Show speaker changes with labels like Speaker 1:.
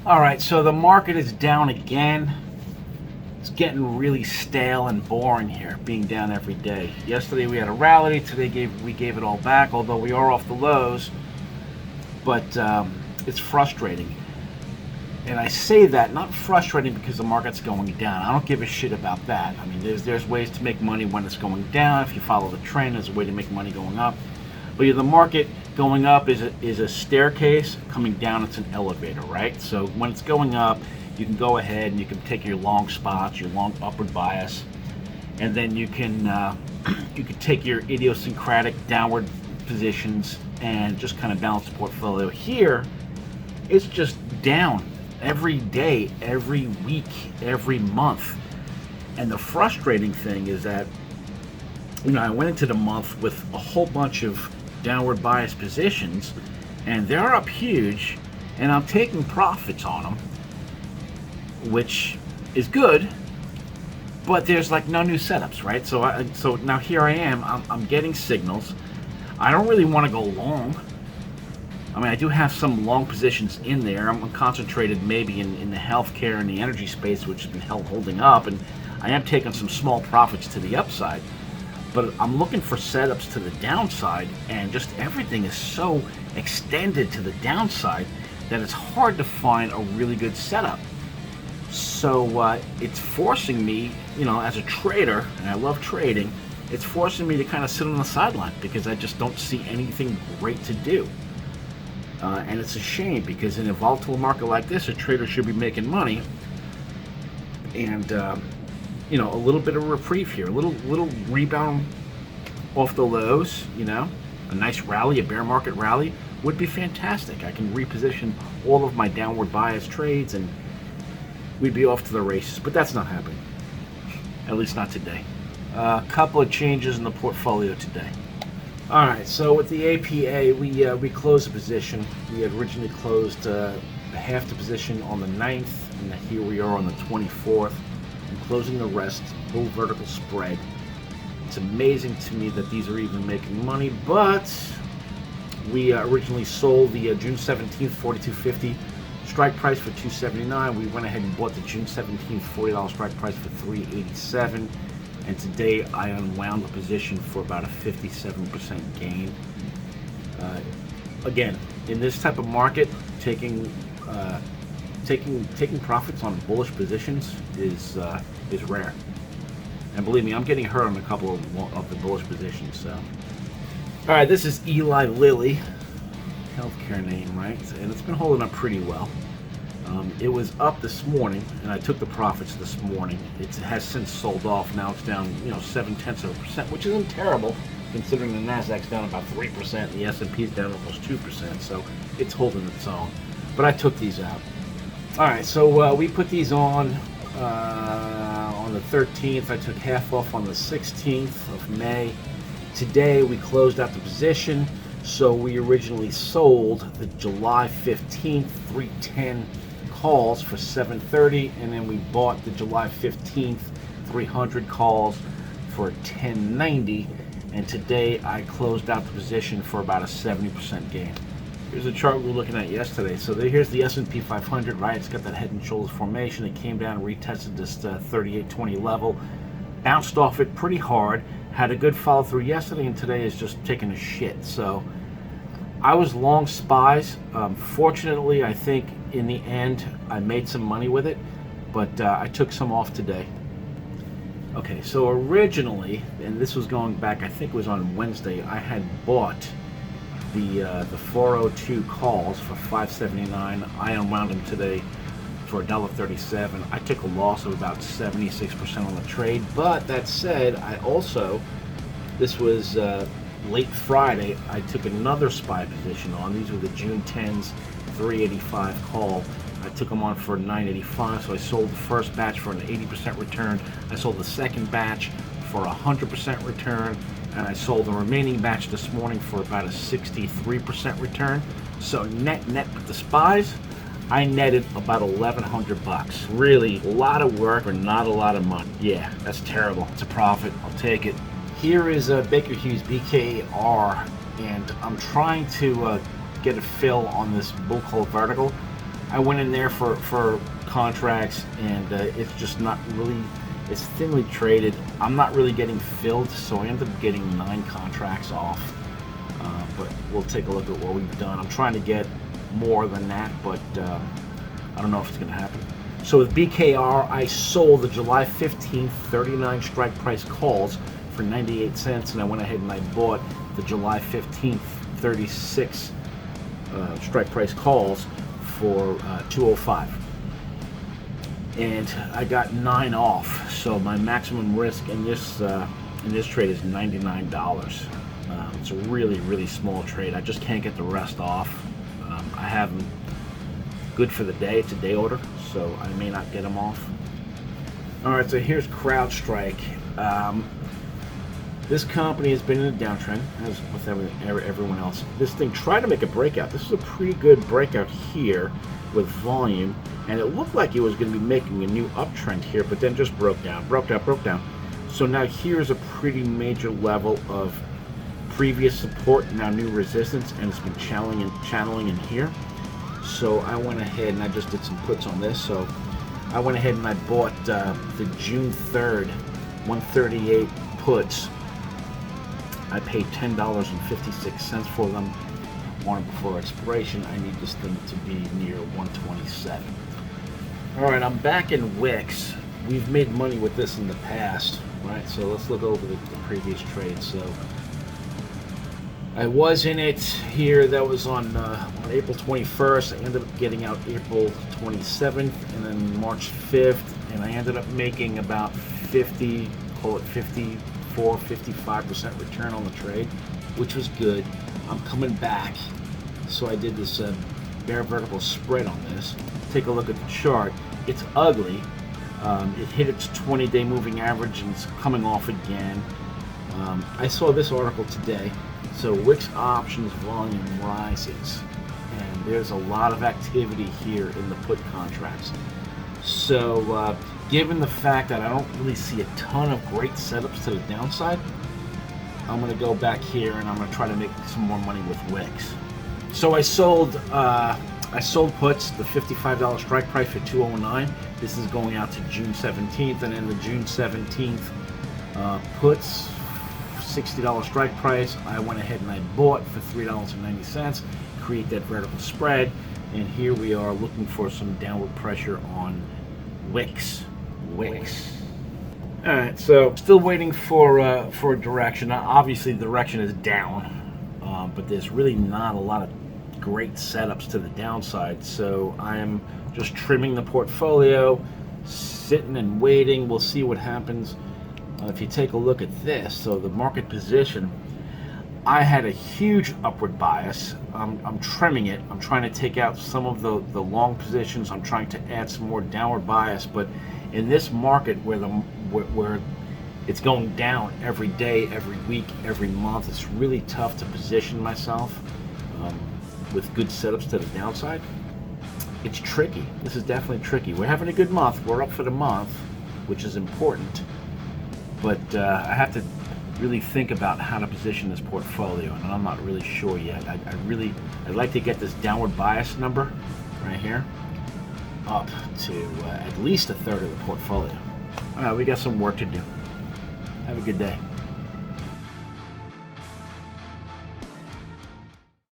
Speaker 1: All right, so the market is down again. It's getting really stale and boring here, being down every day. Yesterday we had a rally. Today we gave it all back, although we are off the lows. But it's frustrating. And I say that not frustrating because the market's going down. I don't give a shit about that. I mean, there's ways to make money when it's going down. If you follow the trend, there's a way to make money going up. But the market going up is a staircase. Coming down, it's an elevator, right? So when it's going up, you can go ahead and you can take your long spots, your long upward bias, and then you can take your idiosyncratic downward positions and just kind of balance the portfolio. Here, it's just down every day, every week, every month. And the frustrating thing is that, I went into the month with a whole bunch of downward bias positions, and they're up huge, and I'm taking profits on them, which is good, but there's like no new setups, right? So now here I am, I'm getting signals. I don't really want to go long. I mean, I do have some long positions in there. I'm concentrated maybe in the healthcare and the energy space, which has been holding up, and I am taking some small profits to the upside. But I'm looking for setups to the downside, and just everything is so extended to the downside that it's hard to find a really good setup. So it's forcing me, as a trader, and I love trading, it's forcing me to kind of sit on the sideline because I just don't see anything great to do. And it's a shame because in a volatile market like this, a trader should be making money. And, a little bit of a reprieve here, a little rebound off the lows, a nice rally, a bear market rally would be fantastic. I can reposition all of my downward bias trades and we'd be off to the races, but that's not happening, at least not today. A couple of changes in the portfolio today. All right, so with the APA, we closed a position. We had originally closed half the position on the 9th, and here we are on the 24th. I'm closing the rest, full vertical spread. It's amazing to me that these are even making money, but we originally sold the June 17th 42.50 strike price for $279. We went ahead and bought the June 17th $40 strike price for $387. And today I unwound the position for about a 57% gain. Again, in this type of market, taking profits on bullish positions is rare. And believe me, I'm getting hurt on a couple of the bullish positions. So, all right, this is Eli Lilly, healthcare name, right? And it's been holding up pretty well. It was up this morning, and I took the profits this morning. It has since sold off. Now it's down, 0.7%, which isn't terrible, considering the Nasdaq's down about 3%, the S&P's down almost 2%. So it's holding its own. But I took these out. All right, so we put these on the 13th. I took half off on the 16th of May. Today we closed out the position. So we originally sold the July 15th 310 calls for $730, and then we bought the July 15th 300 calls for $1090, and today I closed out the position for about a 70% gain. Here's a chart we were looking at yesterday. So here's the S&P 500, right? It's got that head and shoulders formation. It came down and retested this 3820 level, bounced off it pretty hard, had a good follow through yesterday, and today is just taking a shit. So I was long SPYs. Fortunately, I think in the end I made some money with it, but I took some off today. Okay, so originally, and this was going back, I think it was on Wednesday, I had bought the 402 calls for $579. I unwound them today for $1.37. I took a loss of about 76% on the trade, but that said, I also, this was late Friday, I took another SPY position on. These were the June 10s 385 call. I took them on for $985, so I sold the first batch for an 80% return. I sold the second batch for a 100% return, and I sold the remaining batch this morning for about a 63% return. So net with the SPYs, I netted about $1,100. Really, a lot of work for not a lot of money. Yeah, that's terrible. It's a profit. I'll take it. Here is Baker Hughes BKR, and I'm trying to get a fill on this bull call vertical. I went in there for contracts, and it's just not really, it's thinly traded. I'm not really getting filled, so I ended up getting 9 contracts off. But we'll take a look at what we've done. I'm trying to get more than that, but I don't know if it's going to happen. So with BKR, I sold the July 15th 39 strike price calls for 98 cents, and I went ahead and I bought the July 15th 36 strike price calls for 205. And I got 9 off, so my maximum risk in this trade is $99. It's a really small trade. I just can't get the rest off. I have them good for the day. It's a day order, so I may not get them off. Alright, so here's Crowdstrike. This company has been in a downtrend, as with everyone else. This thing tried to make a breakout. This is a pretty good breakout here with volume, and it looked like it was going to be making a new uptrend here, but then just broke down. So now here's a pretty major level of previous support, now new resistance, and it's been channeling in here. So I went ahead and I just did some puts on this. So I went ahead and I bought the June 3rd 138 puts. I paid $10.56 for them. Wanted before expiration. I need this thing to be near 127. All right, I'm back in Wix. We've made money with this in the past, right? So let's look over the previous trade. So I was in it here. That was on April 21st. I ended up getting out April 27th and then March 5th, and I ended up making about 50, call it 54, 55% return on the trade, which was good. I'm coming back, so I did this bear vertical spread on this. Take a look at the chart. It's ugly. It hit its 20-day moving average and it's coming off again. I saw this article today. So Wix options volume rises, and there's a lot of activity here in the put contracts. So given the fact that I don't really see a ton of great setups to the downside, I'm going to go back here and I'm going to try to make some more money with Wix. So I sold puts, the $55 strike price for $209. This is going out to June 17th, and then the June 17th puts, $60 strike price. I went ahead and I bought for $3.90, create that vertical spread, and here we are looking for some downward pressure on Wix. All right, so still waiting for a direction. Now, obviously, the direction is down, but there's really not a lot of great setups to the downside. So I am just trimming the portfolio, sitting and waiting. We'll see what happens. If you take a look at this, so the market position, I had a huge upward bias. I'm trimming it. I'm trying to take out some of the long positions. I'm trying to add some more downward bias. But in this market where it's going down every day, every week, every month, it's really tough to position myself with good setups to the downside. It's tricky. This is definitely tricky. We're having a good month. We're up for the month, which is important. But I have to really think about how to position this portfolio, and I'm not really sure yet. I'd like to get this downward bias number right here up to at least a third of the portfolio. All right, we got some work to do. Have a good day.